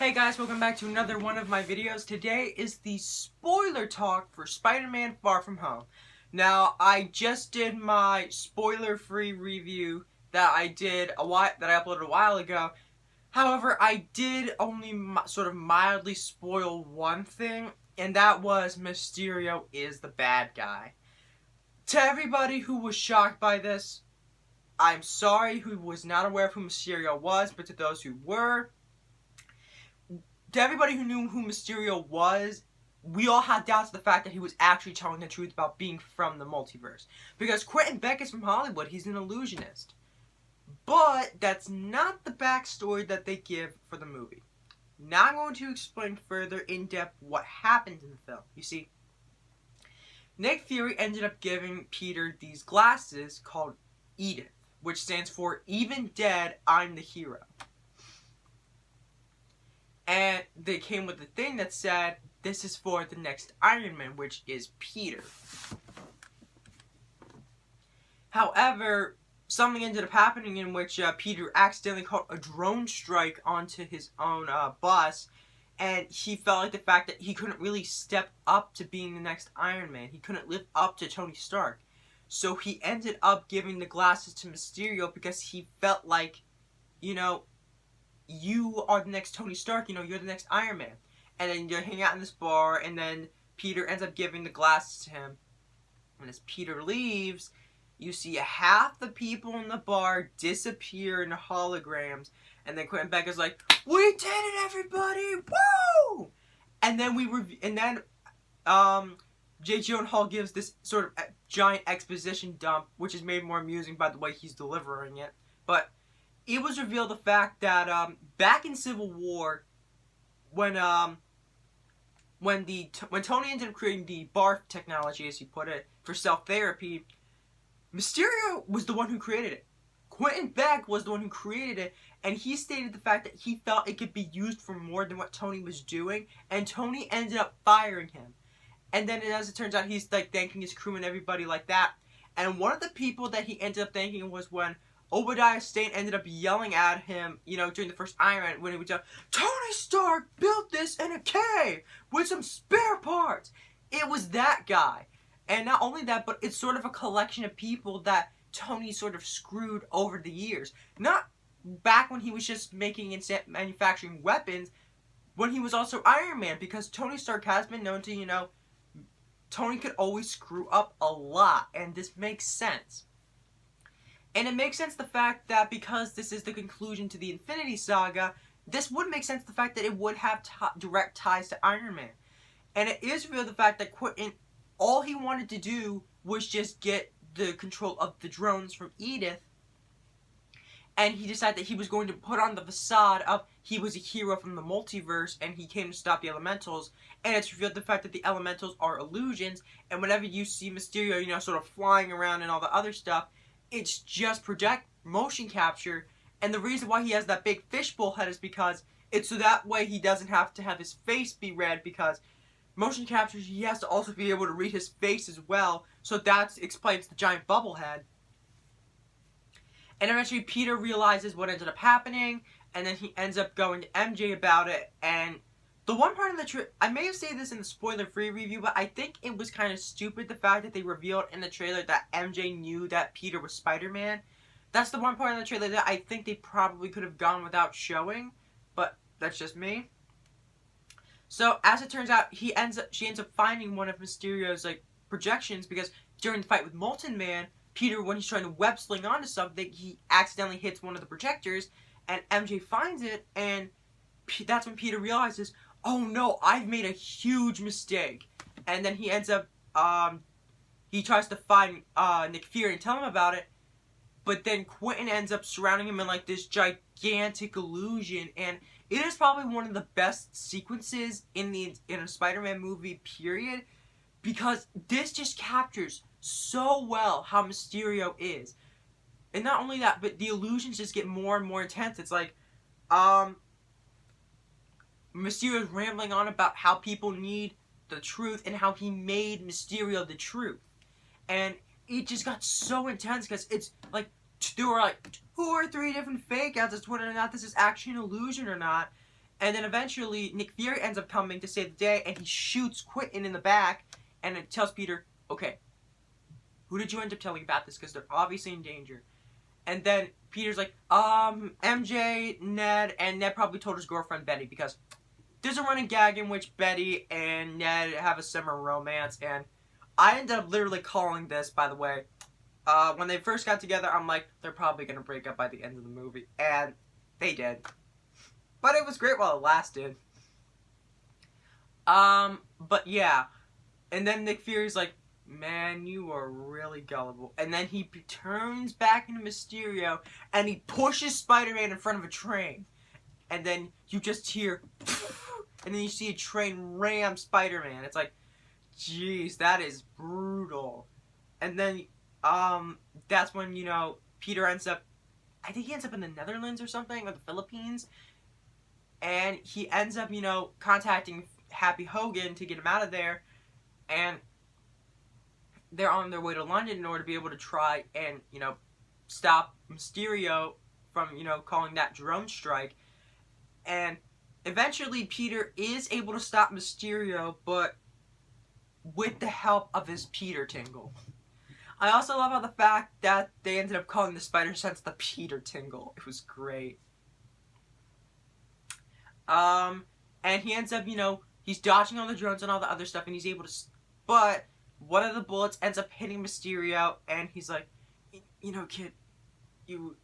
Hey guys, welcome back to another one of my videos. Today is the spoiler talk for Spider-Man Far From Home. Now, I just did my spoiler-free review that I uploaded a while ago. However, I did only sort of mildly spoil one thing, and that was Mysterio is the bad guy. To everybody who was shocked by this, I'm sorry who was not aware of who Mysterio was, but to those who were, to everybody who knew who Mysterio was, we all had doubts of the fact that he was actually telling the truth about being from the multiverse. Because Quentin Beck is from Hollywood, he's an illusionist. But that's not the backstory that they give for the movie. Now I'm going to explain further in depth what happened in the film. You see, Nick Fury ended up giving Peter these glasses called Edith, which stands for Even Dead, I'm the Hero. And they came with a thing that said, this is for the next Iron Man, which is Peter. However, something ended up happening in which Peter accidentally caught a drone strike onto his own bus, and he felt like the fact that he couldn't really step up to being the next Iron Man. He couldn't live up to Tony Stark. So he ended up giving the glasses to Mysterio because he felt like, you are the next Tony Stark, you're the next Iron Man. And then you're hanging out in this bar, and then Peter ends up giving the glasses to him. And as Peter leaves, you see half the people in the bar disappear in holograms. And then Quentin Beck is like, "We did it, everybody! Woo!" And then J. Gyllenhaal gives this sort of giant exposition dump, which is made more amusing by the way he's delivering it. But it was revealed the fact that back in Civil War, when Tony ended up creating the barf technology, as he put it, for self-therapy, Mysterio was the one who created it. Quentin Beck was the one who created it, and he stated the fact that he felt it could be used for more than what Tony was doing, and Tony ended up firing him. And then, as it turns out, he's like thanking his crew and everybody like that. And one of the people that he ended up thanking was when Obadiah Stane ended up yelling at him, during the first Iron Man, when he would tell, "Tony Stark built this in a cave with some spare parts." It was that guy. And not only that, but it's sort of a collection of people that Tony sort of screwed over the years. Not back when he was just making and manufacturing weapons, when he was also Iron Man, because Tony Stark has been known to, Tony could always screw up a lot, and this makes sense. And it makes sense the fact that because this is the conclusion to the Infinity Saga, this would make sense the fact that it would have direct ties to Iron Man. And it is real the fact that Quentin, all he wanted to do was just get the control of the drones from Edith. And he decided that he was going to put on the facade of he was a hero from the multiverse and he came to stop the Elementals. And it's revealed the fact that the Elementals are illusions. And whenever you see Mysterio, sort of flying around and all the other stuff, it's just project motion capture, and the reason why he has that big fishbowl head is because it's so that way he doesn't have to have his face be read, because motion capture, he has to also be able to read his face as well, so that explains the giant bubble head. And eventually Peter realizes what ended up happening, and then he ends up going to MJ about it, and the one part of the I may have said this in the spoiler-free review, but I think it was kind of stupid the fact that they revealed in the trailer that MJ knew that Peter was Spider-Man. That's the one part of the trailer that I think they probably could have gone without showing, but that's just me. So, as it turns out, she ends up finding one of Mysterio's, projections, because during the fight with Molten Man, Peter, when he's trying to web sling onto something, he accidentally hits one of the projectors, and MJ finds it, and that's when Peter realizes, oh no, I've made a huge mistake. And then he ends up, he tries to find Nick Fury and tell him about it, but then Quentin ends up surrounding him in this gigantic illusion, and it is probably one of the best sequences in a Spider-Man movie, period, because this just captures so well how Mysterio is. And not only that, but the illusions just get more and more intense. It's Mysterio's rambling on about how people need the truth and how he made Mysterio the truth. And it just got so intense because it's there were 2 or 3 different fake outs as to whether or not this is actually an illusion or not. And then eventually, Nick Fury ends up coming to save the day, and he shoots Quentin in the back, and it tells Peter, okay, who did you end up telling about this? Because they're obviously in danger. And then Peter's like, MJ, Ned, and Ned probably told his girlfriend Betty, because there's a running gag in which Betty and Ned have a summer romance, and I ended up literally calling this, by the way. When they first got together, I'm like, they're probably going to break up by the end of the movie, and they did. But it was great while it lasted. But yeah. And then Nick Fury's like, man, you are really gullible. And then he turns back into Mysterio, and he pushes Spider-Man in front of a train. And then you just hear, and then you see a train ram Spider-Man. It's like, jeez, that is brutal. And then, that's when, Peter ends up, I think he ends up in the Netherlands or something, or the Philippines. And he ends up, contacting Happy Hogan to get him out of there. And they're on their way to London in order to be able to try and, stop Mysterio from, calling that drone strike. And eventually Peter is able to stop Mysterio, but with the help of his Peter Tingle. I also love how the fact that they ended up calling the spider sense the Peter Tingle. It was great. And he ends up, he's dodging all the drones and all the other stuff, and he's able to, but one of the bullets ends up hitting Mysterio, and he's like, kid, you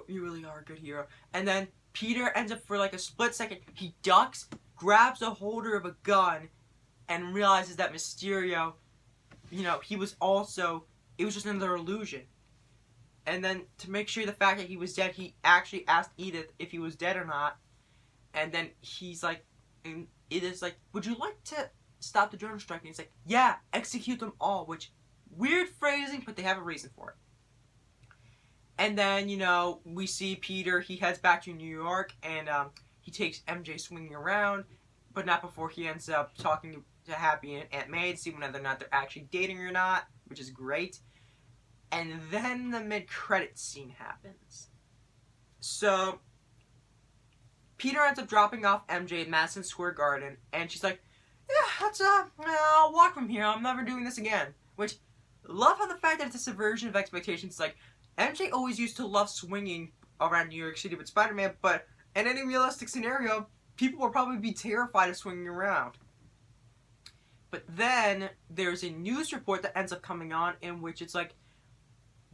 really are a good hero. And then Peter ends up, for like a split second, he ducks, grabs a holder of a gun, and realizes that Mysterio, he was also, it was just another illusion. And then to make sure the fact that he was dead, he actually asked Edith if he was dead or not. And then he's like, and Edith's like, would you like to stop the drone strike? And he's like, yeah, execute them all. Which, weird phrasing, but they have a reason for it. And then, we see Peter, he heads back to New York, and he takes MJ swinging around, but not before he ends up talking to Happy and Aunt May to see whether or not they're actually dating or not, which is great. And then the mid-credits scene happens. So Peter ends up dropping off MJ at Madison Square Garden, and she's like, yeah, I'll walk from here. I'm never doing this again. Which, love how the fact that it's a subversion of expectations. Like, MJ always used to love swinging around New York City with Spider-Man, but in any realistic scenario, people will probably be terrified of swinging around. But then, there's a news report that ends up coming on, in which it's like,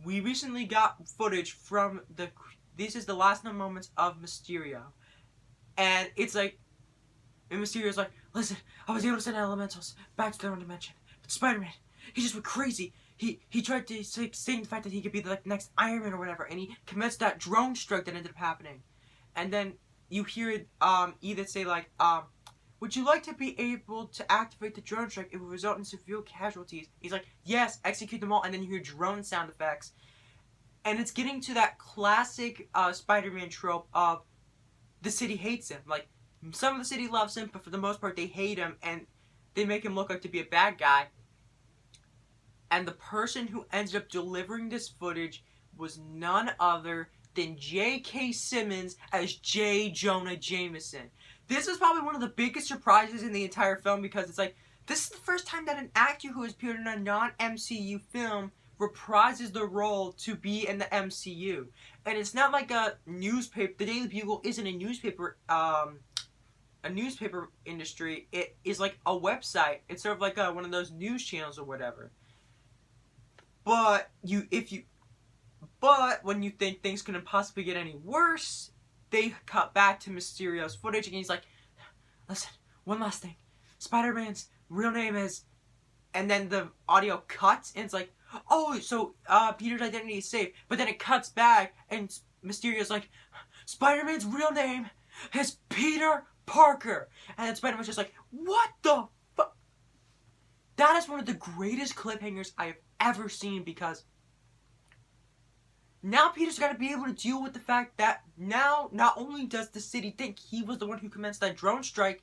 we recently got footage from this is the last known moments of Mysterio. And it's like, and Mysterio's like, listen, I was able to send elementals back to their own dimension. But Spider-Man, he just went crazy. He tried to say the fact that he could be the next Iron Man or whatever, and he commenced that drone strike that ended up happening. And then you hear Edith say like, would you like to be able to activate the drone strike? It will result in severe casualties. He's like, yes, execute them all. And then you hear drone sound effects. And it's getting to that classic Spider-Man trope of the city hates him. Like, some of the city loves him, but for the most part they hate him, and they make him look like to be a bad guy. And the person who ended up delivering this footage was none other than J.K. Simmons as J. Jonah Jameson. This is probably one of the biggest surprises in the entire film, because it's like, this is the first time that an actor who has appeared in a non-MCU film reprises the role to be in the MCU. And it's not like a newspaper. The Daily Bugle isn't a newspaper industry. It is like a website. It's sort of like one of those news channels or whatever. But when you think things couldn't possibly get any worse, they cut back to Mysterio's footage, and he's like, listen, one last thing. Spider-Man's real name is... And then the audio cuts, and it's like, oh, so Peter's identity is safe. But then it cuts back, and Mysterio's like, Spider-Man's real name is Peter Parker. And then Spider-Man's just like, what the fuck? That is one of the greatest cliffhangers I have ever seen, because now Peter's got to be able to deal with the fact that now not only does the city think he was the one who commenced that drone strike,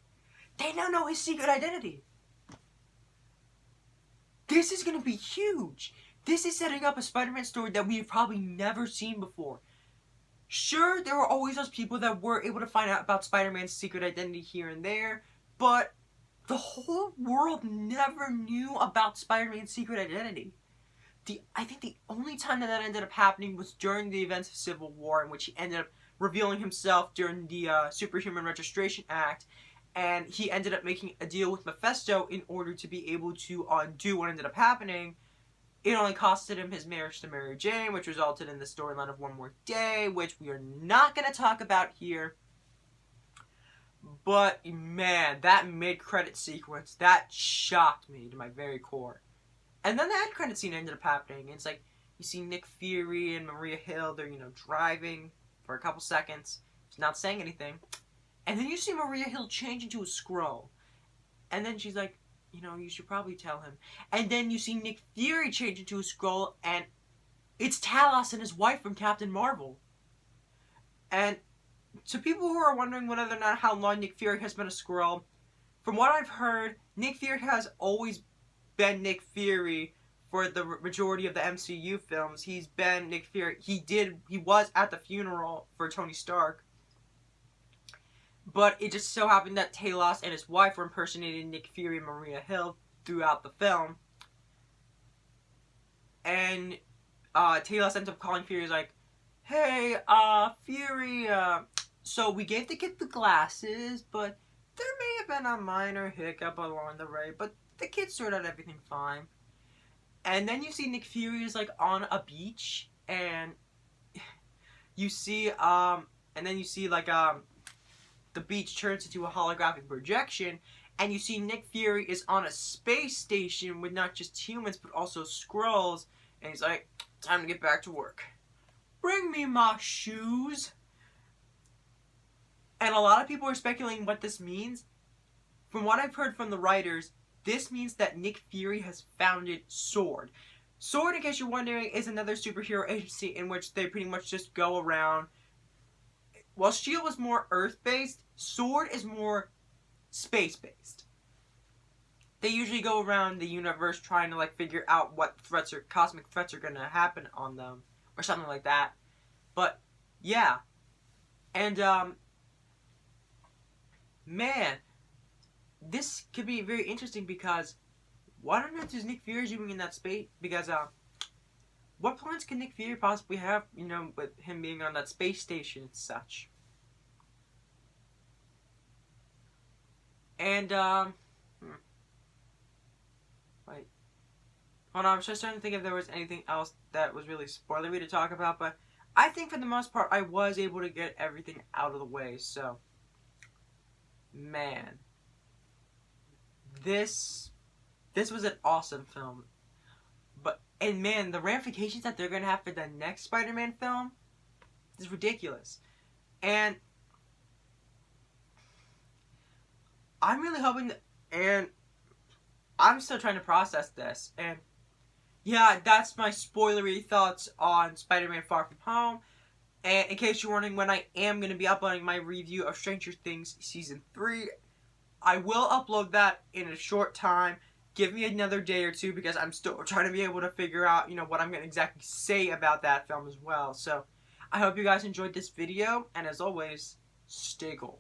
they now know his secret identity. This is going to be huge. This is setting up a Spider-Man story that we have probably never seen before. Sure, there were always those people that were able to find out about Spider-Man's secret identity here and there, but the whole world never knew about Spider-Man's secret identity. I think the only time that ended up happening was during the events of Civil War, in which he ended up revealing himself during the Superhuman Registration Act, and he ended up making a deal with Mephisto in order to be able to undo what ended up happening. It only costed him his marriage to Mary Jane, which resulted in the storyline of One More Day, which we are not going to talk about here. But, man, that mid-credit sequence, that shocked me to my very core. And then the end credit scene ended up happening. And it's like, you see Nick Fury and Maria Hill, they're, driving for a couple seconds, not saying anything. And then you see Maria Hill change into a Skrull. And then she's like, you should probably tell him. And then you see Nick Fury change into a Skrull, and it's Talos and his wife from Captain Marvel. And to people who are wondering whether or not how long Nick Fury has been a Skrull, from what I've heard, Nick Fury has always been Nick Fury for the majority of the MCU films. He's been Nick Fury. He was at the funeral for Tony Stark. But it just so happened that Talos and his wife were impersonating Nick Fury and Maria Hill throughout the film. And Talos ends up calling Fury, like, hey, Fury, so we gave the kid the glasses, but there may have been a minor hiccup along the way, but the kid sorted out everything fine. And then you see Nick Fury is, like, on a beach, and you see, the beach turns into a holographic projection, and you see Nick Fury is on a space station with not just humans, but also Skrulls, and he's like, time to get back to work. Bring me my shoes. And a lot of people are speculating what this means. From what I've heard from the writers, this means that Nick Fury has founded SWORD. SWORD, in case you're wondering, is another superhero agency in which they pretty much just go around. While S.H.I.E.L.D. was more Earth-based, SWORD is more space-based. They usually go around the universe trying to, figure out what cosmic threats are going to happen on them, or something like that. But, yeah. And, man, this could be very interesting because what on earth is Nick Fury doing in that space? Because, what plans can Nick Fury possibly have, with him being on that space station and such? And, wait. Hold on, I was just trying to think if there was anything else that was really spoilery to talk about, but I think for the most part I was able to get everything out of the way, so. Man. This was an awesome film. And man, the ramifications that they're going to have for the next Spider-Man film is ridiculous. And I'm really hoping and I'm still trying to process this. And yeah, that's my spoilery thoughts on Spider-Man Far From Home. And in case you're wondering when I am going to be uploading my review of Stranger Things Season 3, I will upload that in a short time. Give me another day or two because I'm still trying to be able to figure out, what I'm going to exactly say about that film as well. So, I hope you guys enjoyed this video, and as always, stay cool.